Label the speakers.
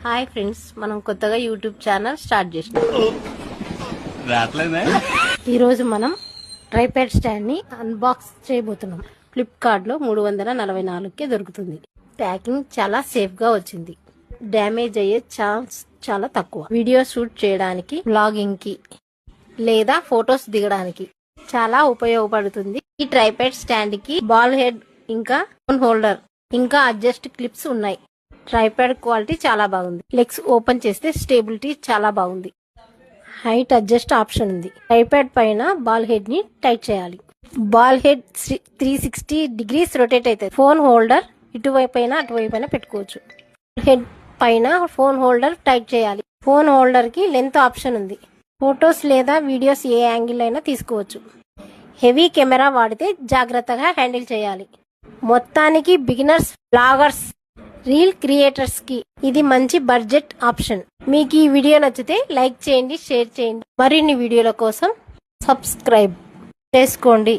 Speaker 1: Hi friends, మనం కొత్తగా YouTube channel start చేసినాం. ఈరోజు మనం ట్రైప్యాడ్ స్టాండ్ ని అన్బాక్స్ చేయబోతున్నాం. ఫ్లిప్కార్ట్ లో 344కే దొరుకుతుంది. ప్యాకింగ్ చాలా సేఫ్ గా వచ్చింది. డ్యామేజ్ అయ్యే ఛాన్స్ చాలా తక్కువ. వీడియో షూట్ చేయడానికి, బ్లాగింగ్ కి లేదా ఫొటోస్ దిగడానికి చాలా ఉపయోగపడుతుంది. ఈ ట్రైప్యాడ్ స్టాండ్ కి బాల్ హెడ్ ఇంకా ఫోన్ హోల్డర్ ఇంకా అడ్జస్ట్ క్లిప్స్ ఉన్నాయి. ట్రైప్యాడ్ క్వాలిటీ చాలా బాగుంది. లెగ్స్ ఓపెన్ చేస్తే స్టేబిలిటీ చాలా బాగుంది. హైట్ అడ్జస్ట్ ఆప్షన్ ఉంది. ట్రైప్యాడ్ పైన బాల్ హెడ్ ని టైట్ చేయాలి. బాల్ హెడ్ 360 డిగ్రీస్ రొటేట్ అవుతుంది. ఫోన్ హోల్డర్ ఇటువైపైనా అటువైపైనా పెట్టుకోవచ్చు. హెడ్ పైన ఫోన్ హోల్డర్ టైట్ చేయాలి. ఫోన్ హోల్డర్ కి లెంత్ ఆప్షన్ ఉంది. ఫొటోస్ లేదా వీడియోస్ ఏ యాంగిల్ అయినా తీసుకోవచ్చు. హెవీ కెమెరా వాడితే జాగ్రత్తగా హ్యాండిల్ చేయాలి. మొత్తానికి బిగినర్స్, బ్లాగర్స్, రీల్ క్రియేటర్స్ కి ఇది మంచి బడ్జెట్ ఆప్షన్. మీకు ఈ వీడియో నచ్చితే లైక్ చేయండి, షేర్ చేయండి. మరిన్ని వీడియోల కోసం సబ్స్క్రైబ్ చేసుకోండి.